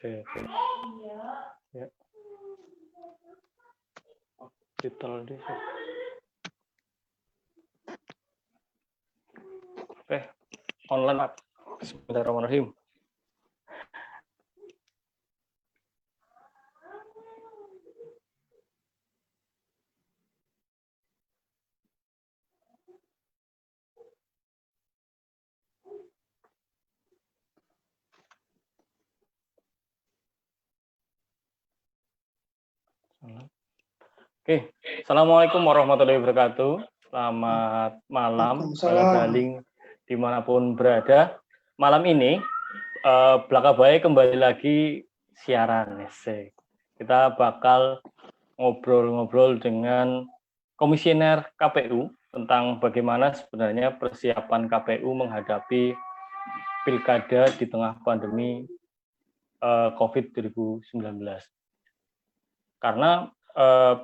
Sip. Ya. Titel di sip. Oke, online Pak. Bismillahirrahmanirrahim. Oke, Assalamualaikum warahmatullahi wabarakatuh. Selamat malam, Bala Daling dimanapun berada. Malam ini, Belaka Baik kembali lagi siaran. Kita bakal ngobrol-ngobrol dengan Komisioner KPU tentang bagaimana sebenarnya persiapan KPU menghadapi pilkada di tengah pandemi COVID 2019. Karena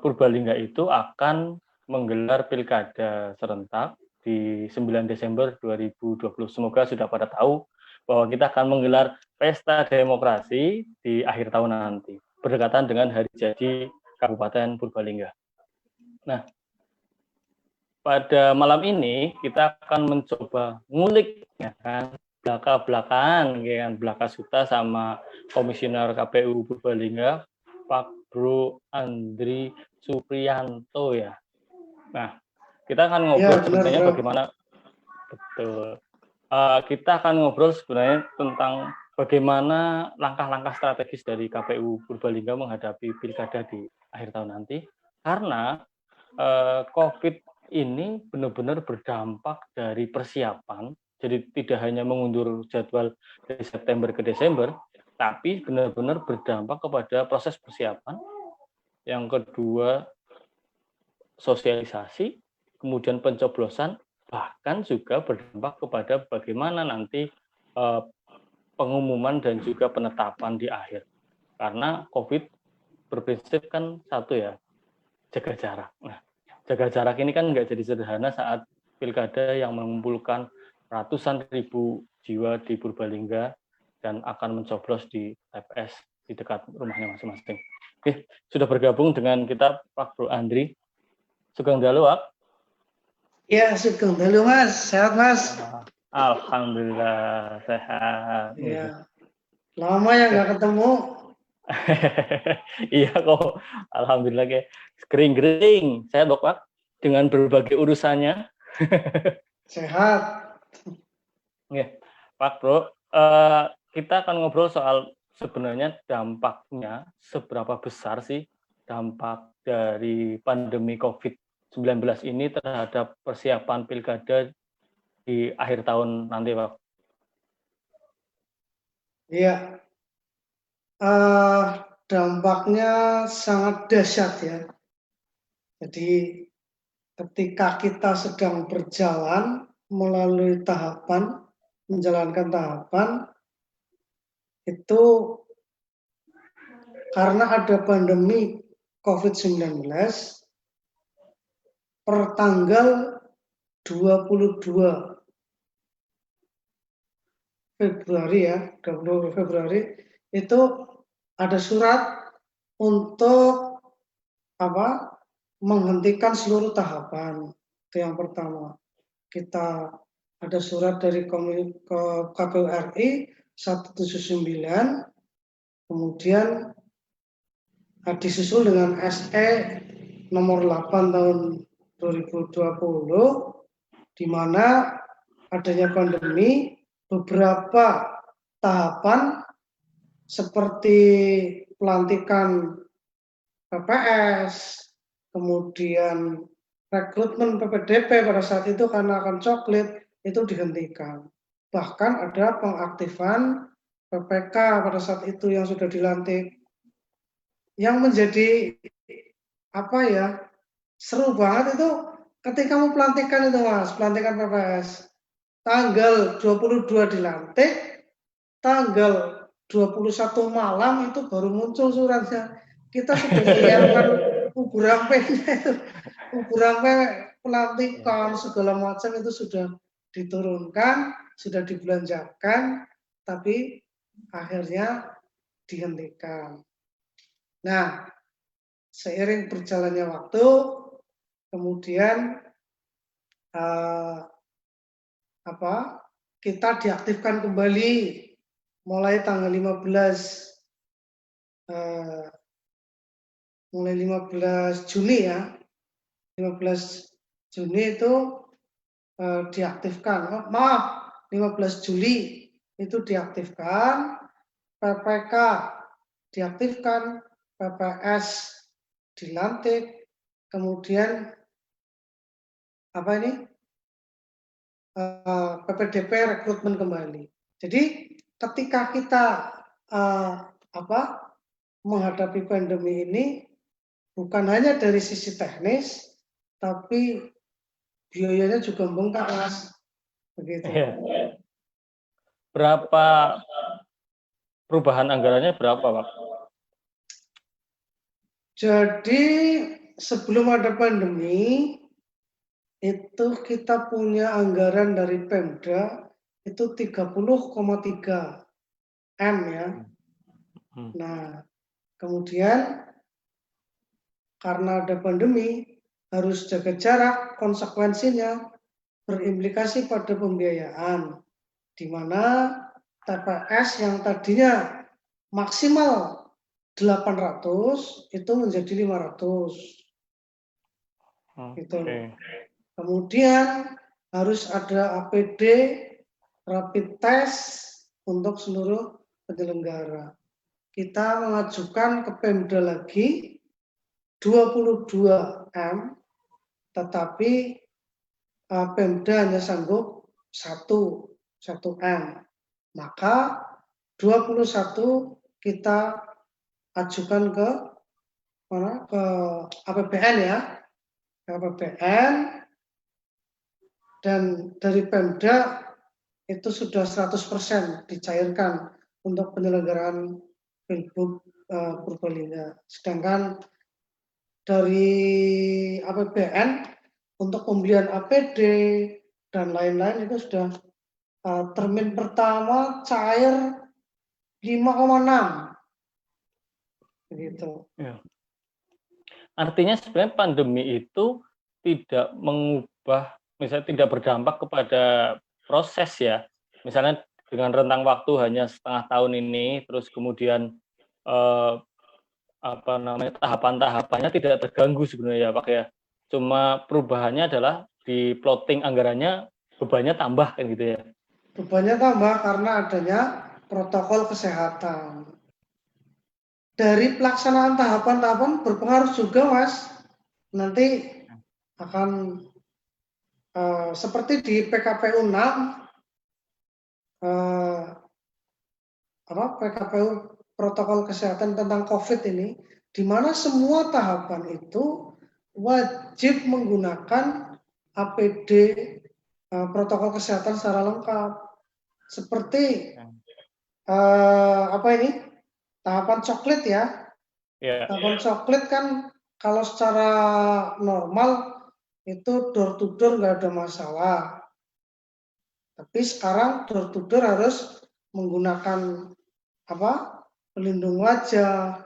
Purbalingga itu akan menggelar pilkada serentak di 9 Desember 2020. Semoga sudah pada tahu bahwa kita akan menggelar pesta demokrasi di akhir tahun nanti, berdekatan dengan hari jadi Kabupaten Purbalingga. Nah, pada malam ini kita akan mencoba ngulik ya kan, belaka-belakaan ya kan, belaka suta sama Komisioner KPU Purbalingga, Pak Bro Andri Supriyanto ya. Nah, kita akan ngobrol sebenarnya bagaimana betul. Kita akan ngobrol sebenarnya tentang bagaimana langkah-langkah strategis dari KPU Purbalingga menghadapi pilkada di akhir tahun nanti. Karena COVID ini benar-benar berdampak dari persiapan. Jadi tidak hanya mengundur jadwal dari September ke Desember, tapi benar-benar berdampak kepada proses persiapan. Yang kedua, sosialisasi, kemudian pencoblosan, bahkan juga berdampak kepada bagaimana nanti pengumuman dan juga penetapan di akhir. Karena COVID berprinsip kan satu ya, jaga jarak. Nah, jaga jarak ini kan nggak jadi sederhana saat pilkada yang mengumpulkan ratusan ribu jiwa di Purbalingga dan akan mencoblos di TPS di dekat rumahnya masing-masing. Oke, sudah bergabung dengan kita Pak Bro Andri. Sugeng Dalu, Pak. Ya, Sugeng Dalu, Mas. Sehat, Mas? Alhamdulillah, sehat. Ya. Lama ya nggak ketemu. Iya kok, alhamdulillah kayak kering-kering. Saya Pak dengan berbagai urusannya. Sehat. Ya, Pak Bro, kita akan ngobrol soal sebenarnya dampaknya seberapa besar sih dampak dari pandemi COVID-19 ini terhadap persiapan pilkada di akhir tahun nanti, Pak. Iya. Dampaknya sangat dahsyat ya. Jadi ketika kita sedang berjalan melalui tahapan, menjalankan tahapan, itu karena ada pandemi COVID-19, per tanggal 22 Februari ya, 20 Februari, itu ada surat untuk menghentikan seluruh tahapan. Itu yang pertama. Kita ada surat dari KPU RI 179, kemudian disusul dengan SE nomor 8 tahun 2020, di mana adanya pandemi, beberapa tahapan seperti pelantikan PPS, kemudian rekrutmen PPDP pada saat itu karena akan coklit, itu dihentikan. Bahkan ada pengaktifan PPK pada saat itu yang sudah dilantik. Yang menjadi seru banget itu ketika mau pelantikan itu, Mas, pelantikan PPS. Tanggal 22 dilantik, tanggal 21 malam itu baru muncul suratnya. Kita sudah menyiapkan ubur rampenya itu. Ubur rampe pelantikan segala macam itu sudah diturunkan, sudah dibelanjakan, tapi akhirnya dihentikan. Nah, seiring berjalannya waktu, kemudian kita diaktifkan kembali mulai tanggal 15 Juni ya. 15 Juni itu diaktifkan. 15 Juli itu diaktifkan, PPK diaktifkan, PPS dilantik, kemudian PPDP rekrutmen kembali. Jadi ketika kita menghadapi pandemi ini bukan hanya dari sisi teknis, tapi biayanya juga membengkak, Mas. Begitu. Ya. Berapa perubahan anggarannya berapa, Pak? Jadi sebelum ada pandemi itu kita punya anggaran dari Pemda itu 30,3 M ya. Nah, kemudian karena ada pandemi harus jaga jarak, konsekuensinya berimplikasi pada pembiayaan, di mana TPS yang tadinya maksimal 800 itu menjadi 500. Gitu. Kemudian harus ada APD rapid test untuk seluruh penyelenggara. Kita mengajukan ke Pemda lagi 22 M, tetapi Pemda hanya sanggup 1 M. Maka 21 kita ajukan ke APBN ya. APBN, dan dari Pemda itu sudah 100% dicairkan untuk penyelenggaraan Pilgub Purbalingga. Sedangkan dari APBN untuk pembelian APD dan lain-lain itu sudah termin pertama cair 5,6. Begitu. Ya. Artinya sebenarnya pandemi itu tidak mengubah, misalnya tidak berdampak kepada proses ya. Misalnya dengan rentang waktu hanya setengah tahun ini, terus kemudian tahapan-tahapannya tidak terganggu sebenarnya ya Pak ya. Cuma perubahannya adalah di plotting anggarannya bebannya tambah kan gitu ya. Bebannya tambah karena adanya protokol kesehatan. Dari pelaksanaan tahapan-tahapan berpengaruh juga, Mas. Nanti akan seperti di PKPU 6, PKPU protokol kesehatan tentang COVID ini, di mana semua tahapan itu wajib menggunakan APD protokol kesehatan secara lengkap. Seperti tahapan coklit ya. Tahapan coklit kan kalau secara normal itu door to door nggak ada masalah. Tapi sekarang door to door harus menggunakan pelindung wajah,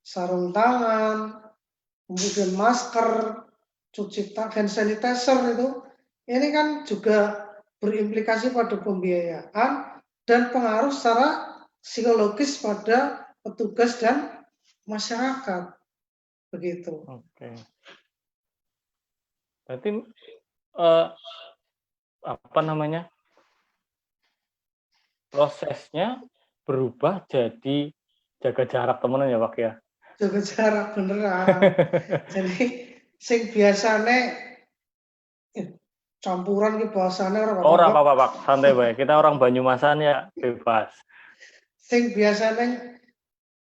sarung tangan, kemudian masker, cuci tangan, hand sanitizer itu. Ini kan juga berimplikasi pada pembiayaan dan pengaruh secara psikologis pada petugas dan masyarakat. Begitu. Oke. Berarti prosesnya berubah jadi jaga jarak temenan ya Pak ya? Jaga jarak beneran. Jadi sing biasane campuran ki bahasane ora apa-apa Pak, santai bae. Kita orang Banyumasan ya bebas. Sing biasane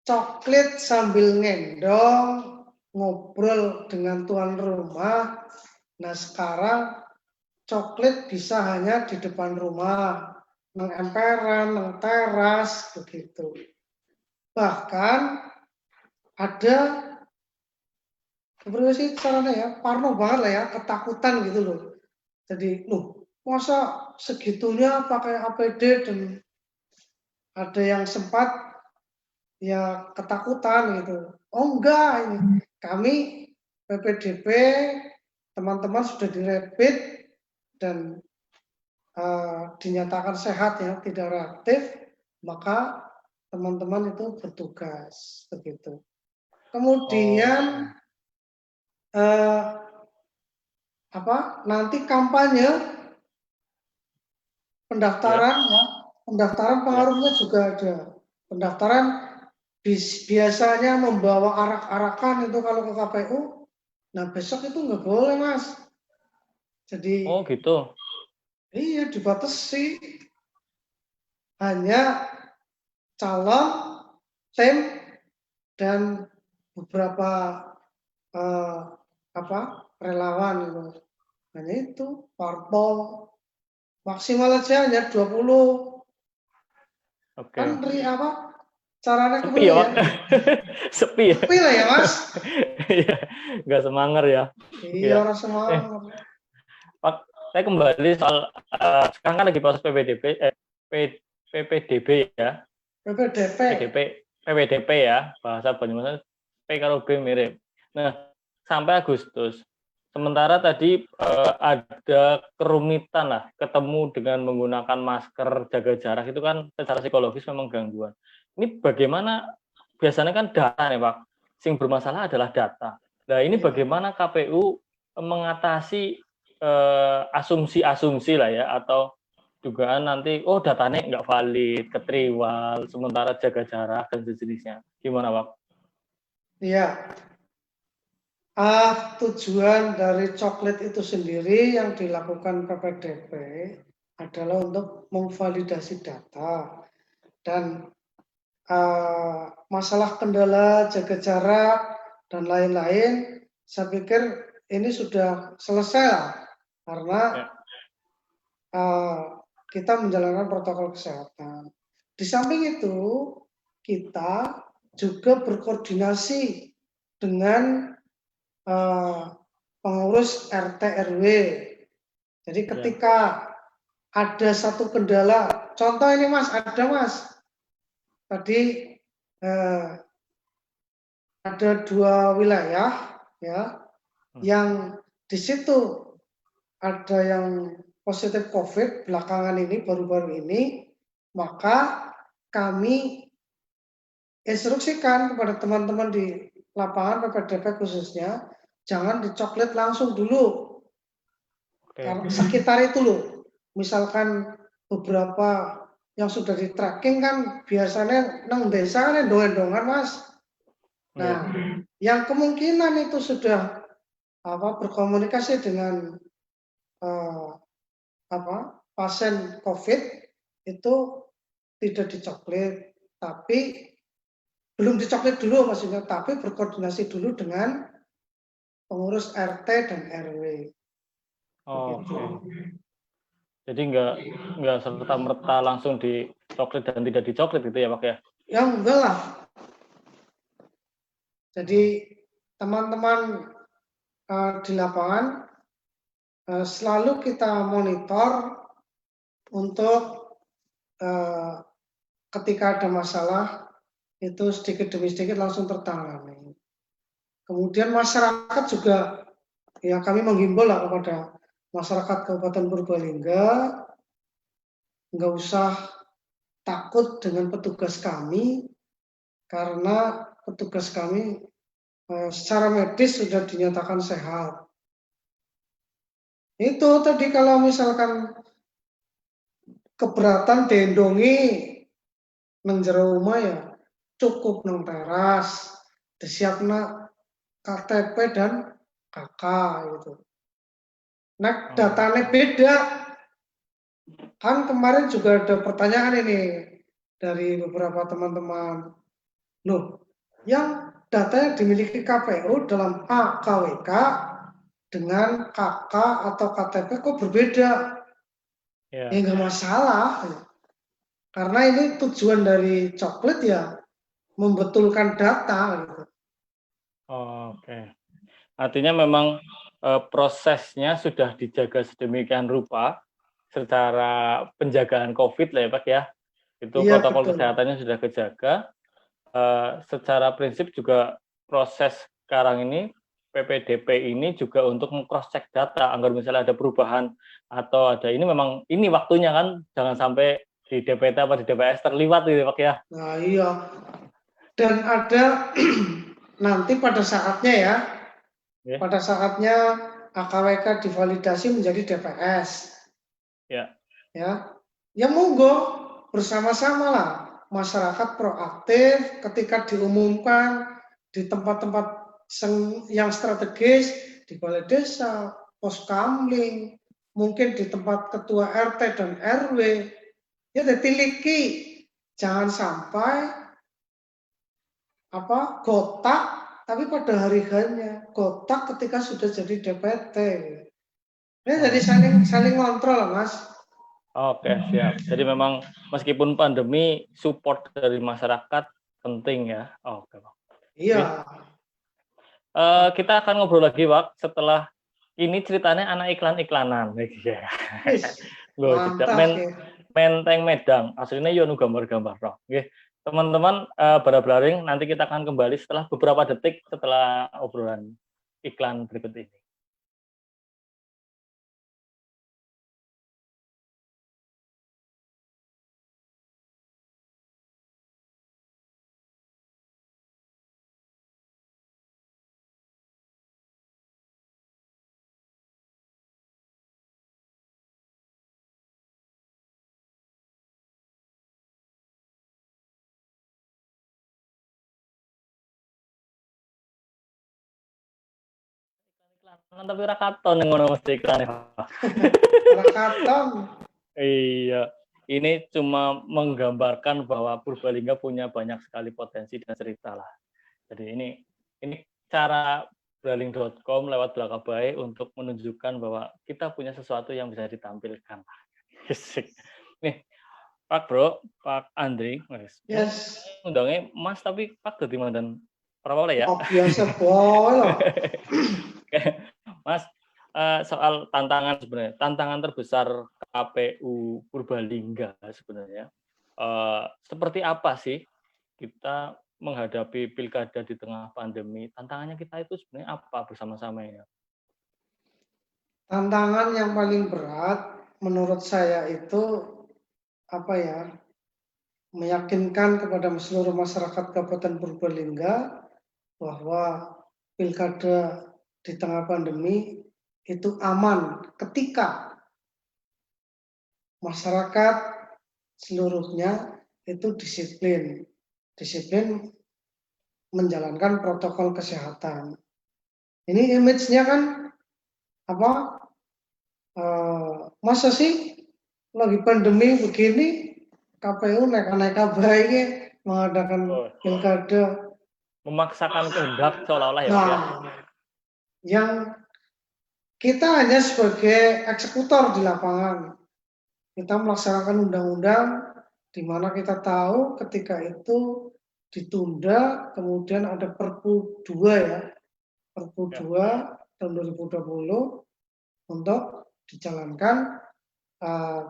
coklit sambil ngendong, ngobrol dengan tuan rumah. Nah sekarang coklit bisa hanya di depan rumah, nang emperan, nang teras, begitu. Bahkan ada sebenarnya sih caranya ya, parno banget lah ya, ketakutan gitu loh. Jadi, masa segitunya pakai APD, dan ada yang sempat ya ketakutan gitu. Oh enggak, ini kami PPDB teman-teman sudah dirapid dan dinyatakan sehat ya, tidak reaktif, maka teman-teman itu bertugas begitu. Kemudian eh, nanti kampanye pendaftaran ya, pendaftaran pengaruhnya juga ada. Pendaftaran biasanya membawa arak-arakan itu kalau ke KPU. Nah besok itu nggak boleh Mas. Jadi Oh gitu. iya dibatasi hanya calon, tim dan beberapa eh, relawan itu. Hanya itu parpol maksimal aja hanya 20. Oke. Kan caranya Sepi ya, Pak. pemilihan Sepi ya. sepi lah ya Mas. Iya, nggak semangat ya. Iya Iya. orang semangat. Pak, saya kembali soal sekarang kan lagi proses PPDB ya. PPDP. PPDP ya, bahasa Banyumas P karo B mirip. Nah, sampai Agustus. Sementara tadi ada kerumitan lah, ketemu dengan menggunakan masker, jaga jarak itu kan secara psikologis memang gangguan. Ini bagaimana? Biasanya kan data nih Pak, yang bermasalah adalah data. Nah ini bagaimana KPU mengatasi asumsi-asumsi lah ya, atau dugaan nanti datanya nggak valid, ketriwal, sementara jaga jarak dan sejenisnya. Gimana Pak? Iya. Tujuan dari coklat itu sendiri yang dilakukan PPDP adalah untuk memvalidasi data dan masalah kendala jaga jarak dan lain-lain. Saya pikir ini sudah selesai lah karena kita menjalankan protokol kesehatan. Di samping itu kita juga berkoordinasi dengan pengurus RT RW. Jadi ketika ada satu kendala, contoh ini Mas, ada Mas. Tadi ada 2 wilayah ya, yang di situ ada yang positif COVID belakangan ini, baru-baru ini, maka kami instruksikan kepada teman-teman di lapangan PPDP khususnya, jangan dicoklat langsung dulu. Karena sekitar itu loh, misalkan beberapa yang sudah di tracking kan biasanya nang desa kan dongan-dongan Mas. Nah, yang kemungkinan itu sudah berkomunikasi dengan pasien COVID itu tidak dicoklat, tapi belum dicoklat dulu maksudnya, tapi berkoordinasi dulu dengan pengurus RT dan RW. Oke. Jadi nggak serta merta langsung dicoklat dan tidak dicoklat gitu ya Pak ya? Ya enggak lah. Jadi teman-teman di lapangan selalu kita monitor untuk ketika ada masalah itu sedikit demi sedikit langsung tertangani. Kemudian masyarakat juga ya kami menghimbau lah kepada masyarakat Kabupaten Purbalingga nggak usah takut dengan petugas kami karena petugas kami secara medis sudah dinyatakan sehat. Itu tadi kalau misalkan keberatan dendongi nang jero omah ya cukup nang teras, disiapna KTP dan KK gitu. Nah, datanya beda. Kan kemarin juga ada pertanyaan ini dari beberapa teman-teman. Loh, yang datanya dimiliki KPU dalam AKWK dengan KK atau KTP kok berbeda? Ya nggak masalah. Karena ini tujuan dari coklat ya membetulkan data. Gitu. Oke. Artinya memang prosesnya sudah dijaga sedemikian rupa secara penjagaan COVID lah ya Pak ya. Itu protokol kesehatannya sudah kejaga. secara prinsip juga proses sekarang ini PPDP ini juga untuk meng-cross check data agar misalnya ada perubahan atau ada ini memang ini waktunya kan jangan sampai di DPT apa di DPS terliwat gitu Pak ya. Nah, iya. Dan ada nanti pada saatnya ya, Yeah. pada saatnya AKWK divalidasi menjadi DPS. Ya. Ya, ya monggo bersama-sama lah masyarakat proaktif ketika diumumkan di tempat-tempat yang strategis di balai desa, pos kamling, mungkin di tempat ketua RT dan RW, ya ditiliki, jangan sampai gotak tapi pada hari hanya gotak ketika sudah jadi DPT. Ya jadi saling kontrol Mas. Oke, siap. Jadi memang meskipun pandemi, support dari masyarakat penting ya. Oke, Pak. Iya. Kita akan ngobrol lagi, Pak, setelah ini ceritanya anak iklan-iklanan. Loh, Mantap ya. Menteng Medang. Aslinya yo gambar-gambar. Oke. Teman-teman, Bara-Blaring, nanti kita akan kembali setelah beberapa detik setelah obrolan iklan berikut ini. Tapi ora katon ngono mesti iklane. Ora katon. Iya, ini cuma menggambarkan bahwa Purbalingga punya banyak sekali potensi dan cerita lah. Jadi ini cara braling.com lewat Blakabae untuk menunjukkan bahwa kita punya sesuatu yang bisa ditampilkan. Nih, Pak Bro, Pak Andri, Yes. undangnya Mas tapi Pak dadi mandan ora boleh ya? Oh, biasa boleh. Mas, soal tantangan sebenarnya, tantangan terbesar KPU Purbalingga sebenarnya, seperti apa sih kita menghadapi pilkada di tengah pandemi? Tantangannya kita itu sebenarnya apa bersama-sama ya? Tantangan yang paling berat menurut saya itu meyakinkan kepada seluruh masyarakat Kabupaten Purbalingga bahwa pilkada di tengah pandemi itu aman ketika masyarakat seluruhnya itu disiplin menjalankan protokol kesehatan. Ini image-nya kan masa sih lagi pandemi begini KPU neka-neka baiknya mengadakan pilkada, memaksakan kehendak seolah-olah ya. Nah, yang kita hanya sebagai eksekutor di lapangan. Kita melaksanakan undang-undang di mana kita tahu ketika itu ditunda, kemudian ada Perpu 2 ya. Perpu 2 tahun 2020 untuk dijalankan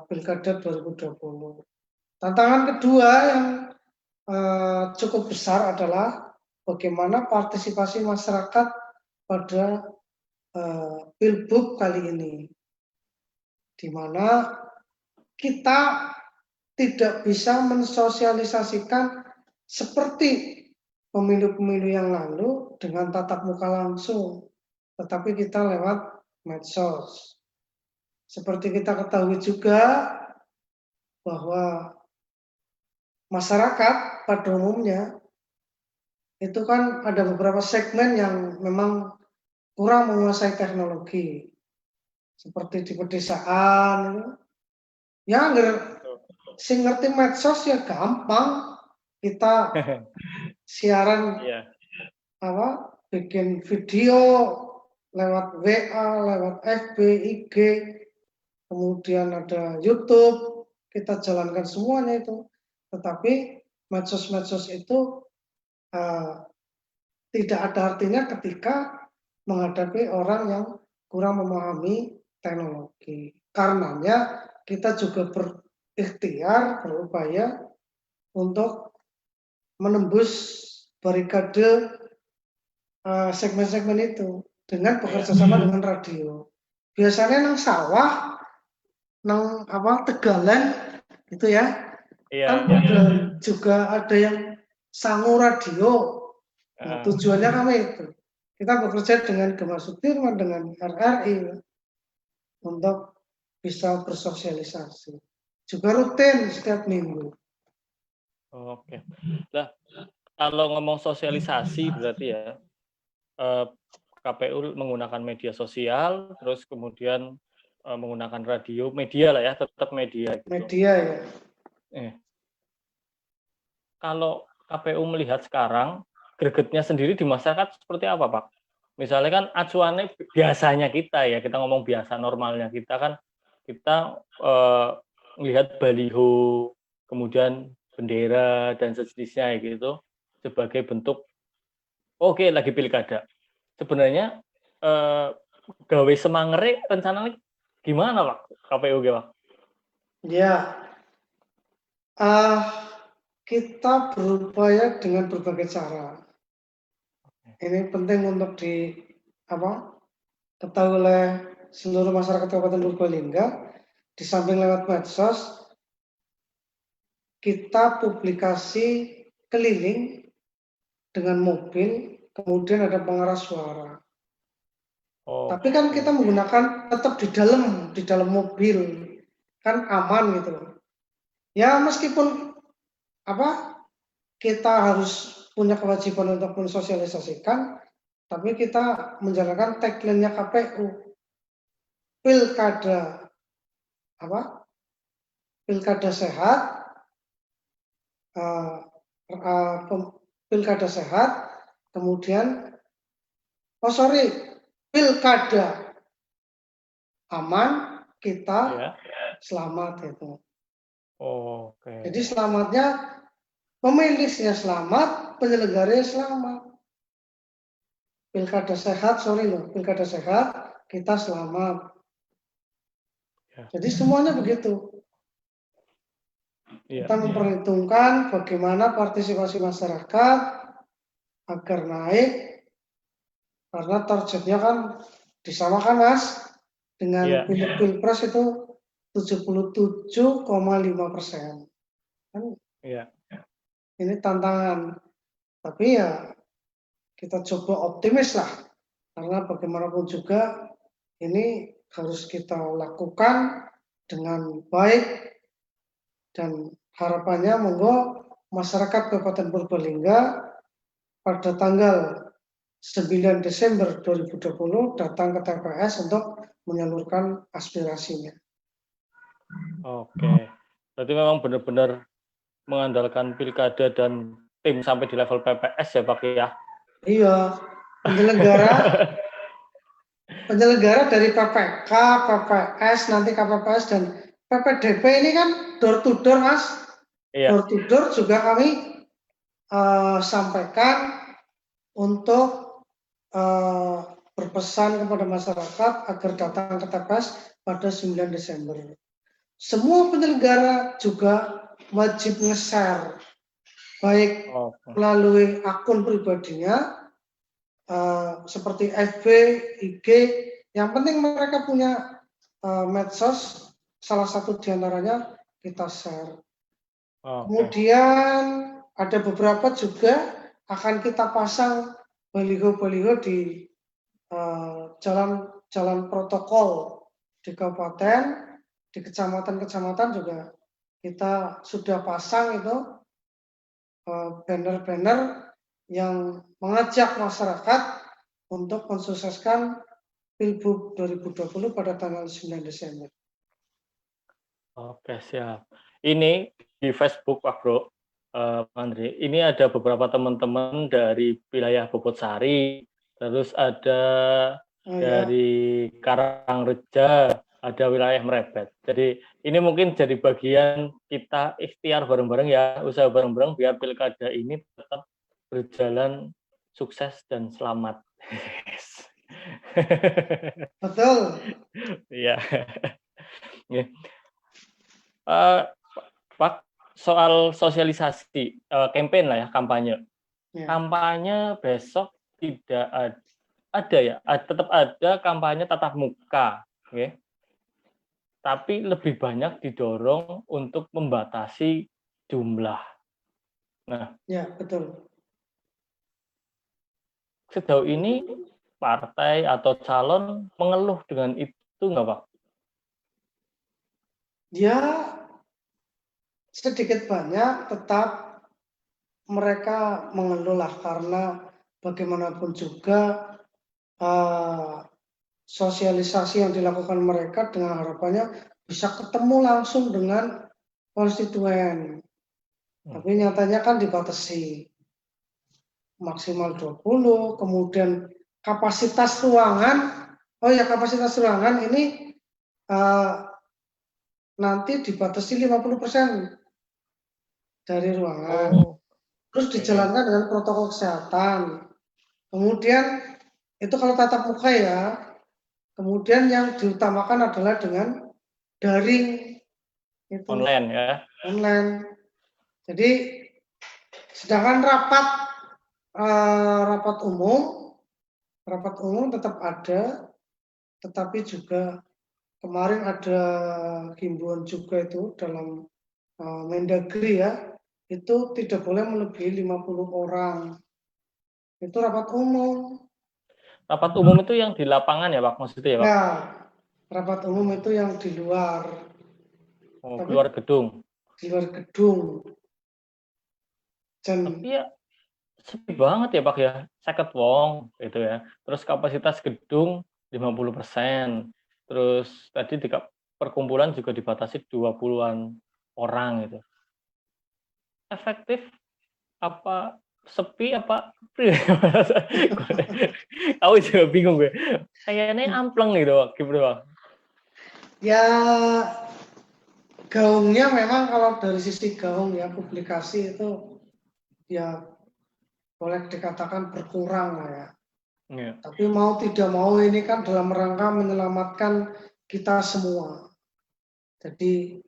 Pilkada 2020. Tantangan kedua yang cukup besar adalah bagaimana partisipasi masyarakat pada Pilbub kali ini, di mana kita tidak bisa mensosialisasikan seperti pemilu-pemilu yang lalu dengan tatap muka langsung, tetapi kita lewat medsos. Seperti kita ketahui juga bahwa masyarakat pada umumnya itu kan ada beberapa segmen yang memang kurang menguasai teknologi, seperti di pedesaan. Ya, sing ngerti medsos ya gampang, kita siaran bikin video lewat WA, lewat FB, IG, kemudian ada YouTube, kita jalankan semuanya itu. Tetapi medsos-medsos itu tidak ada artinya ketika menghadapi orang yang kurang memahami teknologi. Karenanya kita juga berikhtiar, berupaya untuk menembus barikade segmen-segmen itu dengan bekerja sama dengan radio. Biasanya nang sawah, nang Tegalan gitu ya, kan juga ada yang sangu radio. Nah, tujuannya kami itu. Kita bekerja dengan Gemma Sutirman, dengan RRI untuk bisa bersosialisasi. Juga rutin setiap minggu. Oke. Nah, kalau ngomong sosialisasi berarti ya KPU menggunakan media sosial, terus kemudian menggunakan radio, media lah ya, tetap media. Gitu. Media ya. Kalau KPU melihat sekarang, gregetnya sendiri di masyarakat seperti apa, Pak? Misalnya kan acuannya biasanya kita ya, kita ngomong biasa normalnya kita kan, kita melihat baliho, kemudian bendera dan sejenisnya gitu, sebagai bentuk, oke, lagi pilkada. Sebenarnya gawe semangere rencananya gimana, Pak? KPU Pak? Ya, kita berupaya dengan berbagai cara. Ini penting untuk ketahui oleh seluruh masyarakat Kabupaten Purbalingga. Di samping lewat medsos, kita publikasi keliling dengan mobil, kemudian ada pengeras suara. Tapi kan kita menggunakan tetap di dalam mobil, kan aman gitu. Ya meskipun kita harus punya kewajiban untuk mensosialisasikan, tapi kita menjalankan tagline-nya KPU. Pilkada sehat, pilkada sehat, kemudian pilkada aman, kita selamat itu. Jadi selamatnya pemilihnya selamat, penyelenggaranya selamat. Pilkada sehat, kita selamat. Jadi semuanya begitu. Kita memperhitungkan bagaimana partisipasi masyarakat agar naik, karena targetnya kan disamakan Mas dengan Pilpres itu 77,5%. Kan? Ini tantangan, tapi ya kita coba optimis lah, karena bagaimanapun juga ini harus kita lakukan dengan baik, dan harapannya monggo masyarakat Kabupaten Purbalingga pada tanggal 9 Desember 2020 datang ke TPS untuk menyalurkan aspirasinya. Oke, berarti memang benar-benar mengandalkan pilkada dan tim sampai di level PPS ya Pak ya? Iya, penyelenggara dari PPK, PPS, nanti KPPS dan PPDP ini kan door to door Mas. Door to door juga kami sampaikan untuk berpesan kepada masyarakat agar datang ke TPS pada 9 Desember. Semua penyelenggara juga wajib nge-share, baik melalui akun pribadinya, seperti FB, IG, yang penting mereka punya medsos, salah satu diantaranya kita share. Kemudian ada beberapa juga akan kita pasang baliho-baliho di jalan protokol di kabupaten, di kecamatan-kecamatan juga kita sudah pasang itu banner-banner yang mengajak masyarakat untuk mensukseskan Pilgub 2020 pada tanggal 9 Desember. Oke, siap. Ini di Facebook Pak Bro, Andri, ini ada beberapa teman-teman dari wilayah Bobotsari, terus ada dari Karangreja, ada wilayah Merebet. Jadi ini mungkin jadi bagian kita ikhtiar bareng-bareng ya, usaha bareng-bareng biar pilkada ini tetap berjalan sukses dan selamat. Betul. Iya. Pak, soal sosialisasi, campaign lah ya, kampanye. Ya. Kampanye besok tidak ada ya, tetap ada kampanye tatap muka, oke. Tapi lebih banyak didorong untuk membatasi jumlah. Nah, Ya, betul. sejauh ini partai atau calon mengeluh dengan itu nggak, Pak? Ya, sedikit banyak tetap mereka mengeluh lah, karena bagaimanapun juga sosialisasi yang dilakukan mereka dengan harapannya bisa ketemu langsung dengan konstituen. Tapi nyatanya kan dibatasi maksimal 20, kemudian kapasitas ruangan, kapasitas ruangan ini nanti dibatasi 50% dari ruangan. Terus dijalankan dengan protokol kesehatan. Kemudian itu kalau tatap muka ya. Kemudian yang diutamakan adalah dengan daring, itu Online ya. online. Jadi sedangkan rapat umum tetap ada, tetapi juga kemarin ada himbauan juga itu dalam Mendagri ya, itu tidak boleh melebihi 50 orang. Itu rapat umum. Rapat umum itu yang di lapangan ya, Pak, maksudnya ya, Pak? Ya, rapat umum itu yang di luar. Oh, keluar gedung. Di luar gedung. Tapi ya sepi banget ya, Pak ya. 50 wong gitu ya. Terus kapasitas gedung 50%. Terus tadi di perkumpulan juga dibatasi 20-an orang gitu. Efektif apa sepi apa aku juga bingung gue. Kayaknya ampleng gitu, Pak. Gimana, Pak? Ya, gaungnya memang kalau dari sisi gaung ya, publikasi itu ya boleh dikatakan berkurang lah ya. Ya. Tapi mau tidak mau ini kan dalam rangka menyelamatkan kita semua. Jadi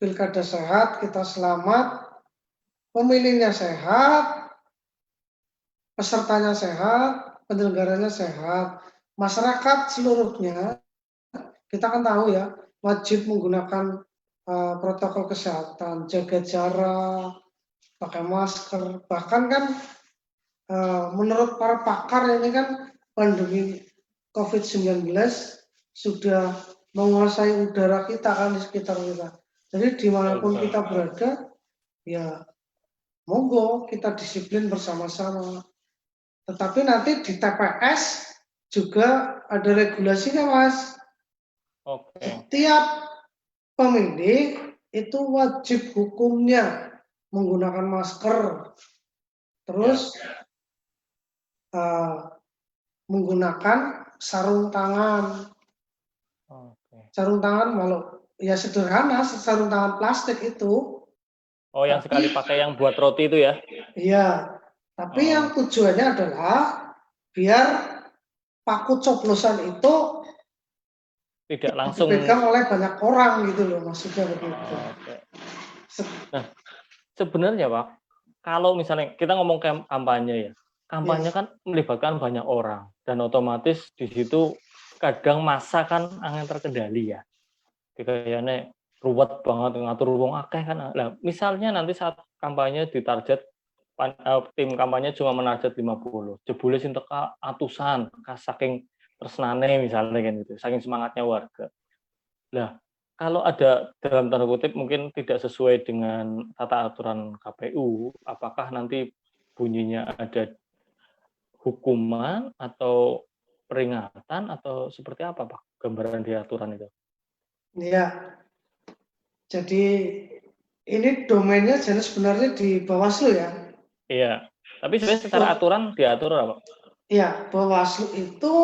pilkada sehat, kita selamat, pemilihnya sehat, pesertanya sehat, penyelenggaranya sehat, masyarakat seluruhnya kita kan tahu ya, wajib menggunakan protokol kesehatan, jaga jarak, pakai masker. Bahkan kan menurut para pakar ini kan pandemi COVID-19 sudah menguasai udara kita kan di sekitar kita. Jadi dimanapun kita berada, ya monggo kita disiplin bersama-sama. Tetapi nanti di TPS juga ada regulasinya, Mas. Oke. Setiap pemilih itu wajib hukumnya menggunakan masker, terus menggunakan sarung tangan. Sarung tangan malu ya sederhana, sarung tangan plastik itu. Oh, yang sekali pakai yang buat roti itu ya? Iya, tapi yang tujuannya adalah biar paku coblosan itu tidak langsung dipegang oleh banyak orang gitu loh, maksudnya begitu. Nah, sebenarnya Pak, kalau misalnya kita ngomong kampanye ya, kampanye kan melibatkan banyak orang dan otomatis di situ kadang masa kan angin terkendali ya. Kayaknya ruwet banget ngatur wong akeh kan. Nah, misalnya nanti saat kampanye ditarget tim kampanye cuma menarget 50, jebule sing teka atusan saking tresnane misalnya kan gitu, saking semangatnya warga. Nah, kalau ada dalam tanda kutip mungkin tidak sesuai dengan tata aturan KPU, apakah nanti bunyinya ada hukuman atau peringatan atau seperti apa, Pak? Gambaran di aturan itu. Iya. Jadi ini domainnya jenis sebenarnya di Bawaslu ya. Iya. Tapi sebenarnya secara aturan diatur apa? Iya, Bawaslu itu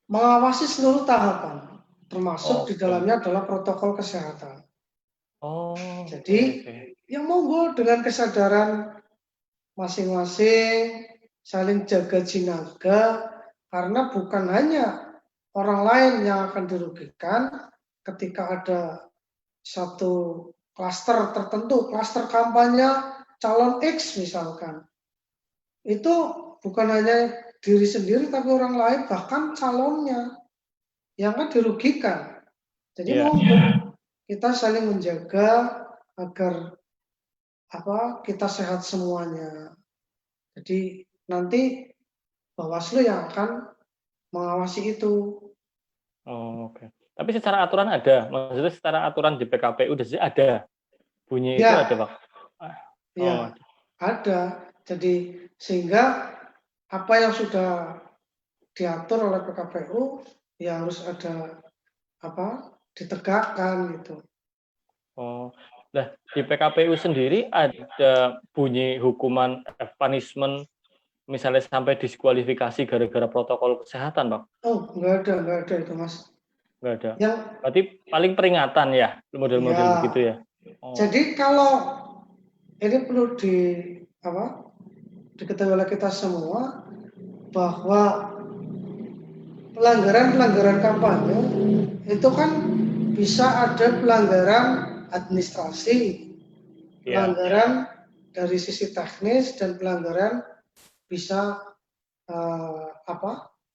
mengawasi seluruh tahapan, termasuk di dalamnya adalah protokol kesehatan. Jadi yang monggo dengan kesadaran masing-masing saling jaga jinaga, karena bukan hanya orang lain yang akan dirugikan ketika ada satu klaster tertentu, klaster kampanye calon X misalkan. Itu bukan hanya diri sendiri tapi orang lain, bahkan calonnya yang kan dirugikan. Jadi Iya. mohon kita saling menjaga agar kita sehat semuanya. Jadi nanti Bawaslu yang akan mengawasi itu. Oh, oke. Tapi secara aturan ada, maksudnya secara aturan di PKPU ada bunyi itu ada, Ya, Pak. Oh, ya, ada. Jadi sehingga apa yang sudah diatur oleh PKPU ya harus ada ditegakkan gitu. oh. Nah, di PKPU sendiri ada bunyi hukuman punishment misalnya sampai diskualifikasi gara-gara protokol kesehatan, Pak? Oh, enggak ada itu, Mas. Nggak ada. Yang Berarti paling peringatan ya, model-model ya, begitu ya? Oh, jadi kalau ini perlu diketahui oleh kita semua bahwa pelanggaran-pelanggaran kampanye itu kan bisa ada pelanggaran administrasi, iya. pelanggaran dari sisi teknis dan pelanggaran bisa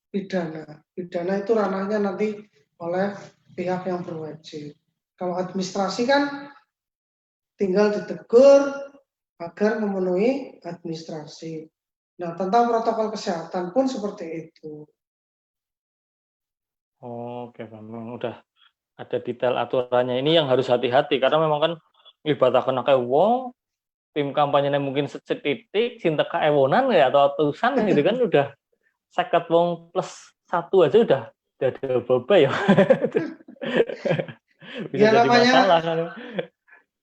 pidana. Pidana itu ranahnya nanti oleh pihak yang berwajib. Kalau administrasi kan tinggal ditegur agar memenuhi administrasi. Nah, tentang protokol kesehatan pun seperti itu. Oh, oke, memang udah ada detail aturannya. Ini yang harus hati-hati karena memang kan libatkan kayak wong tim kampanye mungkin setitik cinta keewonan ya atau atusan gitu kan udah 50 wong plus 1 aja udah ada beba ya. Bisa Ya jadi namanya masalah kan.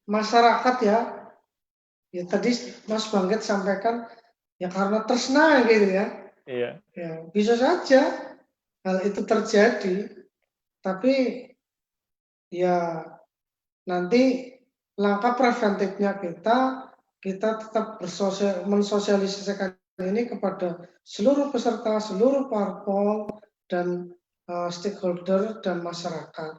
masyarakat ya. Ya tadi Mas Bangket sampaikan ya karena tresna gitu ya. Iya. Ya bisa saja hal itu terjadi. Tapi ya nanti langkah preventifnya kita tetap mensosialisasikan ini kepada seluruh peserta, seluruh parpol dan stakeholder dan masyarakat.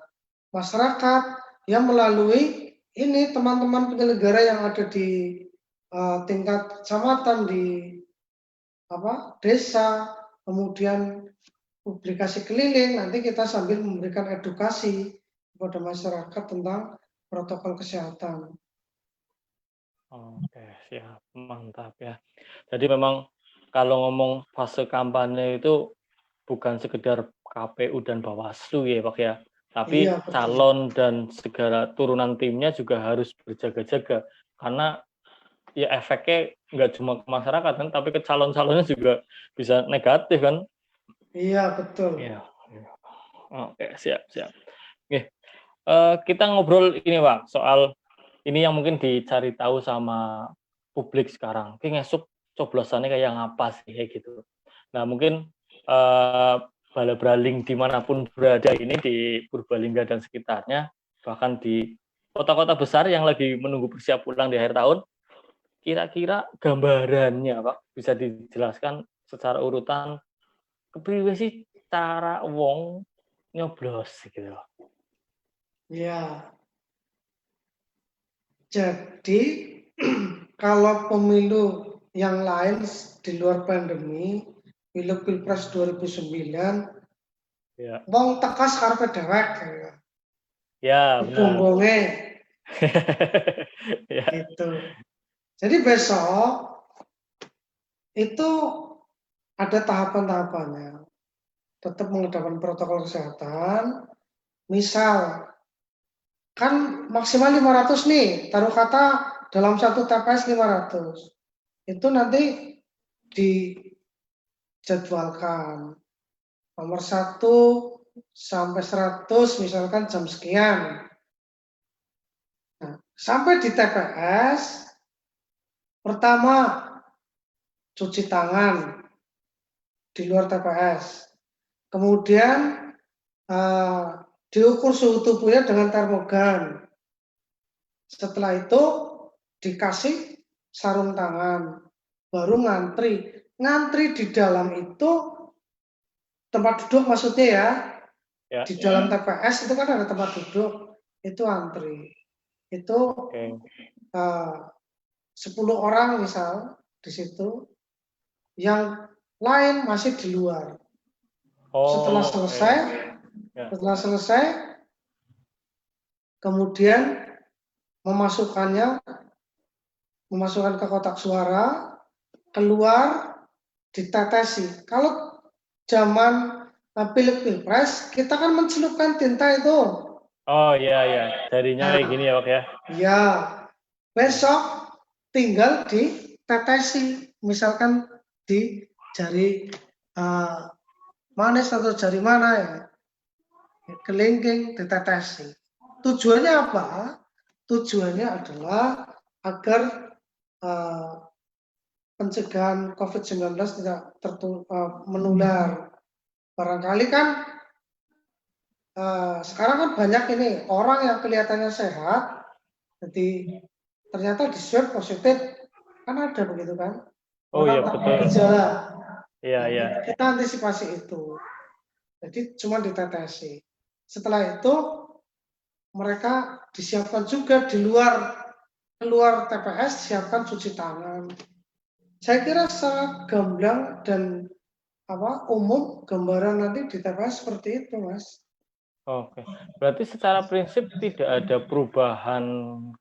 Masyarakat yang melalui ini teman-teman penyelenggara yang ada di tingkat kecamatan, di desa, kemudian publikasi keliling, nanti kita sambil memberikan edukasi kepada masyarakat tentang protokol kesehatan. Oke, siap. Mantap ya. Jadi memang kalau ngomong fase kampanye itu bukan sekedar KPU dan Bawaslu ya, Pak ya. Iya, Tapi betul. calon dan segala turunan timnya juga harus berjaga-jaga. Karena ya efeknya nggak cuma ke masyarakat kan, tapi ke calon-calonnya juga bisa negatif kan. Iya, betul. Iya. Oke, siap. Oke, kita ngobrol ini, Pak, soal ini yang mungkin dicari tahu sama publik sekarang. Oke, ngesuk coblosannya kayak apa sih, kayak gitu. Nah, mungkin bala-braling dimanapun berada ini di Purbalingga dan sekitarnya, bahkan di kota-kota besar yang lagi menunggu bersiap pulang di akhir tahun, kira-kira gambarannya, Pak, bisa dijelaskan secara urutan kepriwe sih cara wong nyoblos gitu. Ya, jadi kalau pemilu yang lain di luar pandemi, pilu Pilpres 2009, Ya. wong tekas karepe dhewek Ya, benar. bumbunge Ya. gitu. Jadi besok itu ada tahapan-tahapannya. Tetap mengedepankan protokol kesehatan. Misal kan maksimal 500 nih, taruh kata dalam satu TPS 500. Itu nanti dijadwalkan. Nomor 1 sampai 100 misalkan jam sekian. Nah, sampai di TPS, pertama cuci tangan di luar TPS. Kemudian diukur suhu tubuhnya dengan termogan. Setelah itu dikasih sarung tangan, baru ngantri. Ngantri di dalam itu tempat duduk maksudnya ya, Ya. di dalam TPS itu kan ada tempat duduk, itu antri. Itu Oke. 10 orang misal di situ, yang lain masih di luar. Setelah Oh, selesai, ya. setelah selesai, kemudian memasukkan ke kotak suara, keluar, ditetesi. Kalau zaman pilek-pilpres, kita kan mencelupkan tinta itu. Oh iya ya, jadinya kayak gini ya Pak ya. Ya, besok tinggal ditetesi, misalkan di jari manis atau jari mana ya, kelingking ditetesi. Tujuannya apa? Tujuannya adalah agar pencegahan COVID-19 tidak menular. Barangkali kan sekarang kan banyak ini orang yang kelihatannya sehat, jadi ternyata di swab positif, kan ada begitu kan? Oh Orang iya tanpa betul. gejala. Iya Nah, iya. kita antisipasi itu. Jadi cuma ditetesi. Setelah itu mereka disiapkan juga di keluar TPS, disiapkan cuci tangan. Saya kira sangat gamblang dan umum gambaran nanti di TPS seperti itu, Mas. Oke. Berarti secara prinsip tidak ada perubahan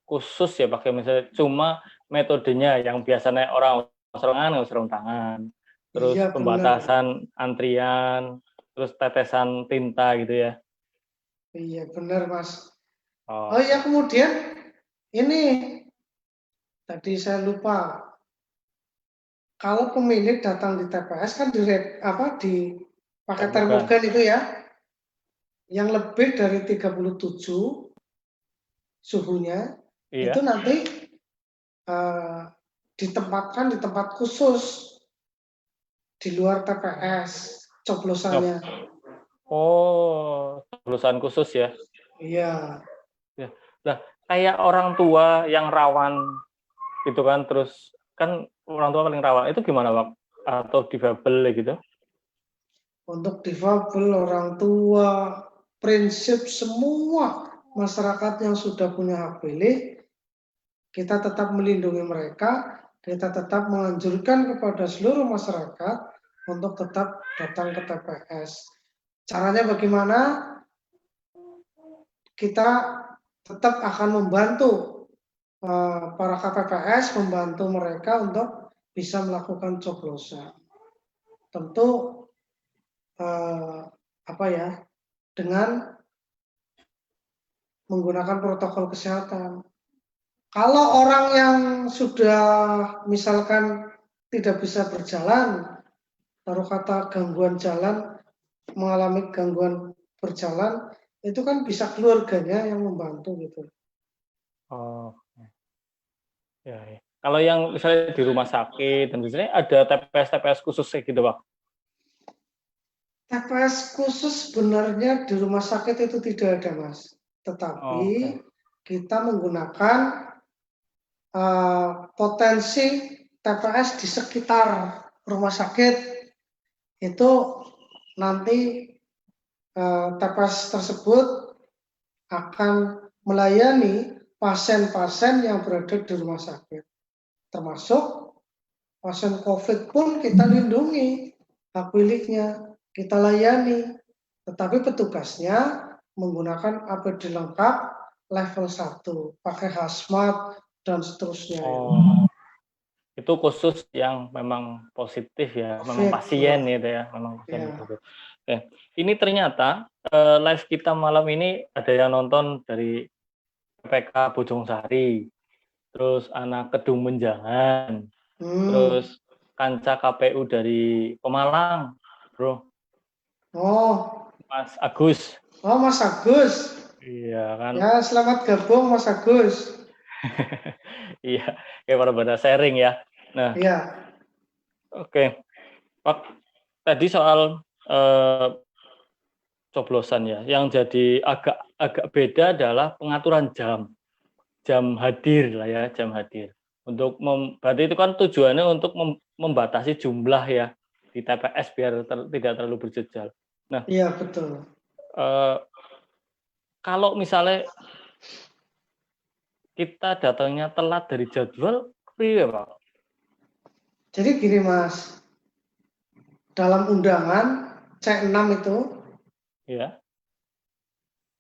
khusus ya Pak, misalnya cuma metodenya yang biasanya orang sarung tangan, terus Iya, benar. pembatasan antrian, terus tetesan tinta gitu ya. Iya, benar, Mas. Oh Oke. ya, kemudian ini tadi saya lupa. Kalau pemilih datang di TPS kan pakai Terbuka. termogan itu ya, yang lebih dari 37 suhunya, itu Iya. nanti ditempatkan di tempat khusus di luar TPS coblosannya. Oh, lulusan khusus ya. Iya. Ya. Nah, kayak orang tua yang rawan gitu kan, terus kan orang tua paling rawan itu gimana Pak? Atau difabel gitu? Untuk difabel, orang tua, prinsip semua masyarakat yang sudah punya hak pilih, kita tetap melindungi mereka, kita tetap menganjurkan kepada seluruh masyarakat untuk tetap datang ke TPS. Caranya bagaimana? Kita tetap akan membantu para KPPS, membantu mereka untuk bisa melakukan coblosan. Tentu dengan menggunakan protokol kesehatan. Kalau orang yang sudah misalkan tidak bisa berjalan, taruh kata gangguan jalan, mengalami gangguan berjalan, itu kan bisa keluarganya yang membantu gitu. Oh, ya, ya. Kalau yang misalnya di rumah sakit dan misalnya ada TPS khusus kayak gitu Pak? TPS khusus sebenarnya di rumah sakit itu tidak ada, Mas. Tetapi Oke. kita menggunakan potensi TPS di sekitar rumah sakit itu nanti TPS tersebut akan melayani pasien-pasien yang berada di rumah sakit. Termasuk pasien COVID pun kita lindungi hak pilihnya, kita layani. Tetapi petugasnya menggunakan APD lengkap level 1, pakai hazmat dan seterusnya. Oh, itu khusus yang memang positif ya, memang COVID, pasien gitu ya, memang pasien ya. COVID. Oke. Ini ternyata live kita malam ini ada yang nonton dari PPK Bojong Sari, terus anak Kedung Menjangan, terus kanca KPU dari Pemalang, bro. Oh, Mas Agus. oh Mas Agus. Iya kan. Ya, selamat gabung Mas Agus. Iya, kayak pada sharing ya. Nah, Iya. oke. Pak, tadi soal coblosan ya. Yang jadi agak beda adalah pengaturan jam hadir lah ya, jam hadir. Berarti itu kan tujuannya untuk membatasi jumlah ya di TPS biar tidak terlalu berjejal. Nah, Iya, betul. Eh, kalau misalnya kita datangnya telat dari jadwal, iya Pak. Jadi gini Mas, dalam undangan C6 itu Ya,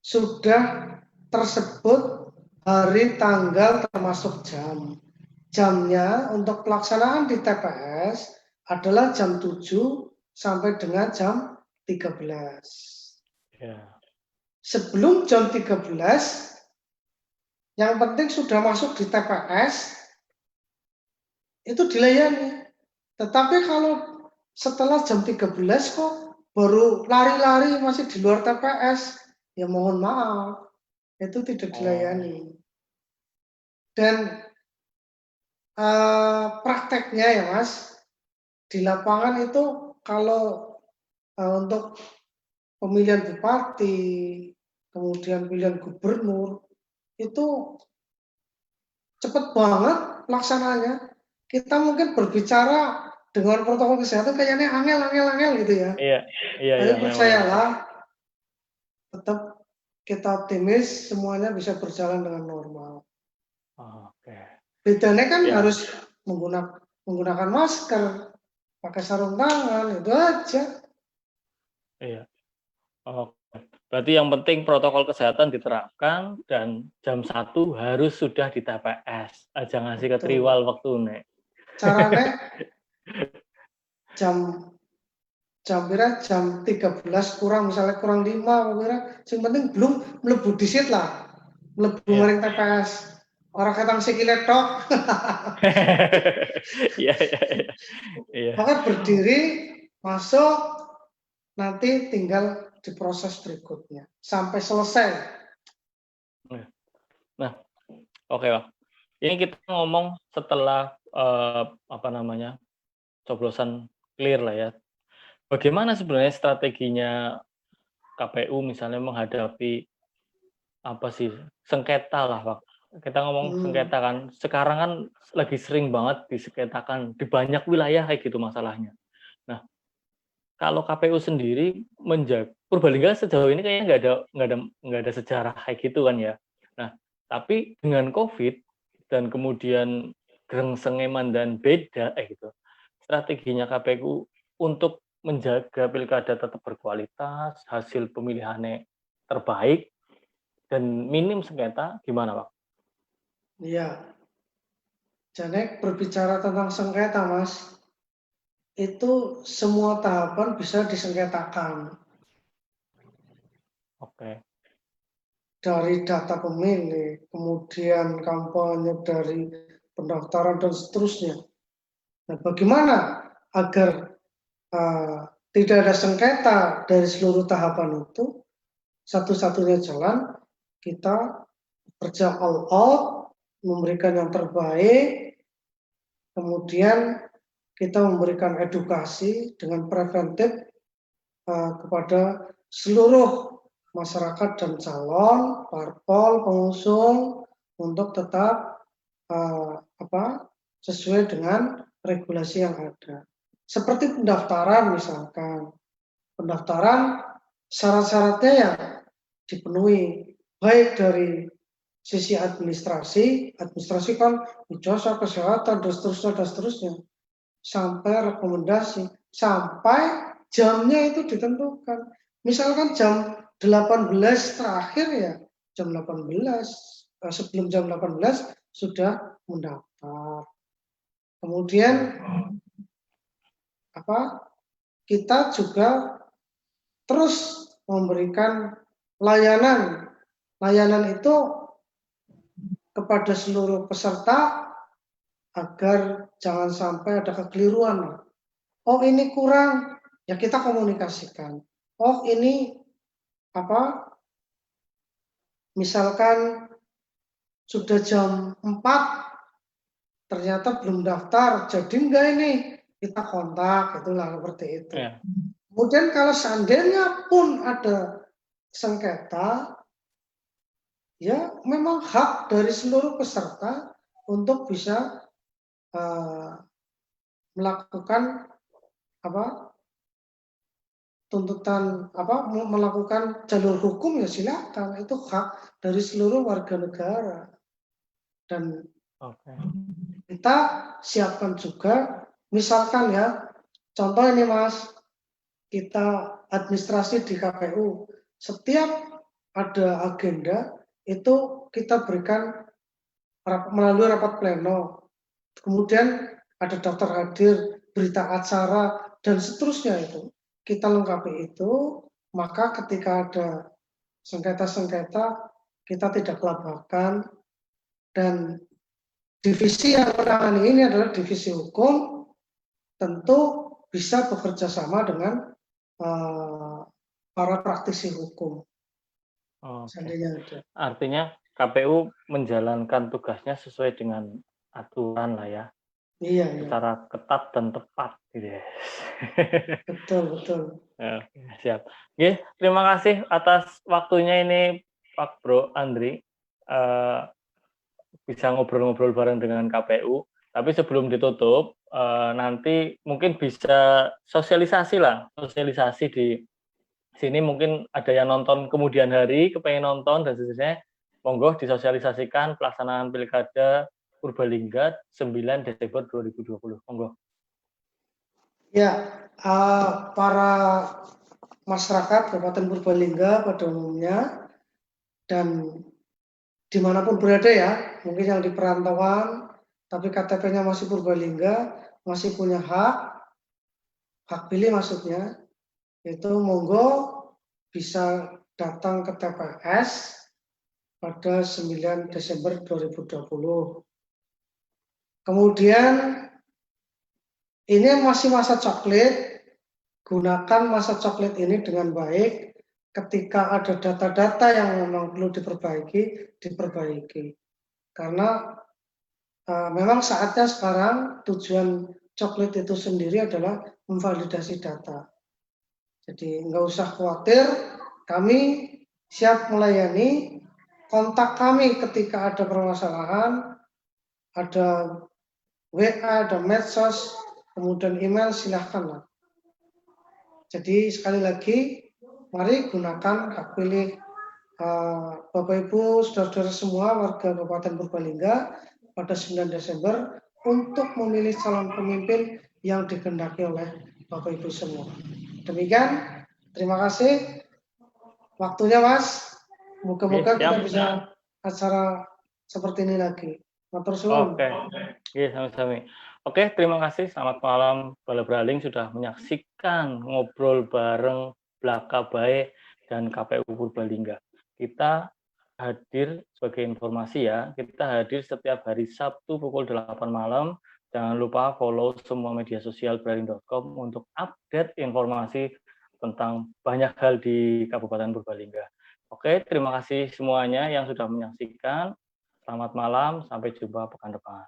sudah tersebut hari, tanggal, termasuk jam. Jamnya untuk pelaksanaan di TPS adalah jam 7 sampai dengan jam 13. ya, Sebelum jam 13, yang penting sudah masuk di TPS, itu dilayani. Tetapi kalau setelah jam 13 kok baru lari-lari masih di luar TPS, ya mohon maaf, itu tidak oh, dilayani. Dan prakteknya ya Mas, di lapangan itu kalau untuk pemilihan bupati, kemudian pemilihan gubernur, itu cepet banget pelaksananya. Kita mungkin berbicara dengan protokol kesehatan kayaknya angel gitu ya. iya, iya, Tapi iya, memang itu. percayalah, tetap kita optimis semuanya bisa berjalan dengan normal. Oke, Bedanya kan ya, harus menggunakan masker, pakai sarung tangan, itu aja. iya. Oke. Berarti yang penting protokol kesehatan diterapkan dan jam 1 harus sudah di TPS. Aja ngasih ke Betul. triwal waktu nek. Caranya jam jam 13 kurang, misalnya kurang 5, yang penting belum melebu disit lah, melebu Iya. maring TPS. Orang ketang sikile tok. Iya, iya, iya. Iya. Maka berdiri, masuk, nanti tinggal diproses berikutnya sampai selesai. Nah, oke Pak. Ini kita ngomong setelah apa namanya? Coblosan clear lah ya. Bagaimana sebenarnya strateginya KPU misalnya menghadapi apa sih sengketa lah Pak. Kita ngomong Hmm, sengketa kan. Sekarang kan lagi sering banget disengketakan di banyak wilayah kayak gitu masalahnya. Nah, kalau KPU sendiri menjaga Purbalingga sejauh ini kayaknya nggak ada sejarah kayak gitu kan ya. Nah, tapi dengan COVID dan kemudian Greng-Sengeman dan beda gitu. Strateginya KPU untuk menjaga pilkada tetap berkualitas, hasil pemilihannya terbaik dan minim sengketa gimana, Pak? iya. Jadi berbicara tentang sengketa, Mas, itu semua tahapan bisa disengketakan. Oke. Dari data pemilih, kemudian kampanye dari pendaftaran dan seterusnya. Nah, bagaimana agar tidak ada sengketa dari seluruh tahapan itu? Satu-satunya jalan kita kerja all out, memberikan yang terbaik, kemudian kita memberikan edukasi dengan preventif kepada seluruh masyarakat dan calon, parpol, pengusung untuk tetap sesuai dengan regulasi yang ada. Seperti pendaftaran misalkan, pendaftaran syarat-syaratnya ya dipenuhi, baik dari sisi administrasi kan ijazah, kesehatan, dan seterusnya, sampai rekomendasi, sampai jamnya itu ditentukan. Misalkan jam 18 terakhir ya, jam 18, sebelum jam 18 sudah mendaftar. Kemudian kita juga terus memberikan layanan. Layanan itu kepada seluruh peserta agar jangan sampai ada kekeliruan. Oh ini kurang, ya kita komunikasikan. Oh ini misalkan sudah jam 4 ternyata belum daftar, jadi enggak ini, kita kontak, itulah seperti itu. Ya. Kemudian kalau seandainya pun ada sengketa, ya memang hak dari seluruh peserta untuk bisa melakukan tuntutan apa melakukan jalur hukum ya silakan, itu hak dari seluruh warga negara. Dan Oke. kita siapkan juga, misalkan ya, contoh ini Mas, kita administrasi di KPU, setiap ada agenda itu kita berikan melalui rapat pleno, kemudian ada daftar hadir, berita acara, dan seterusnya itu. Kita lengkapi itu, maka ketika ada sengketa-sengketa, kita tidak kelabakan, dan divisi yang menangani ini adalah divisi hukum, tentu bisa bekerja sama dengan para praktisi hukum. Seandainya ada. Artinya KPU menjalankan tugasnya sesuai dengan aturan lah ya, Iya, iya. secara ketat dan tepat gitu ya. Betul, betul. Oke, siap. Oke, terima kasih atas waktunya ini Pak Bro Andri. Bisa ngobrol-ngobrol bareng dengan KPU. Tapi sebelum ditutup, nanti mungkin bisa sosialisasi di sini mungkin ada yang nonton kemudian hari, kepengen nonton dan seterusnya, monggo disosialisasikan pelaksanaan Pilkada Purbalingga 9 Desember 2020. Monggo. Ya, para masyarakat Kabupaten Purbalingga pada umumnya dan dimanapun berada ya, mungkin yang di perantauan, tapi KTP-nya masih Purbalingga, masih punya hak pilih maksudnya, itu monggo bisa datang ke TPS pada 9 Desember 2020. Kemudian ini masih masa coklat, gunakan masa coklat ini dengan baik. Ketika ada data-data yang memang perlu diperbaiki. Karena memang saatnya sekarang tujuan coklat itu sendiri adalah memvalidasi data. Jadi nggak usah khawatir, kami siap melayani. Kontak kami ketika ada permasalahan, ada WA, ada medsos, kemudian email, silahkan. Jadi sekali lagi, mari gunakan hak pilih Bapak Ibu, saudara-saudara semua warga Kabupaten Purbalingga pada 9 Desember untuk memilih calon pemimpin yang dikehendaki oleh Bapak Ibu semua. Demikian, terima kasih. Waktunya Mas, moga-moga kita bisa acara seperti ini lagi. Matur suwun. Oke, sami-sami. Oke, terima kasih. Selamat malam, Bala Braling sudah menyaksikan ngobrol bareng Blaka Bae dan KPU Purbalingga. Kita hadir sebagai informasi ya, kita hadir setiap hari Sabtu pukul 8 malam. Jangan lupa follow semua media sosial braling.com untuk update informasi tentang banyak hal di Kabupaten Purbalingga. Oke, terima kasih semuanya yang sudah menyaksikan. Selamat malam, sampai jumpa pekan depan.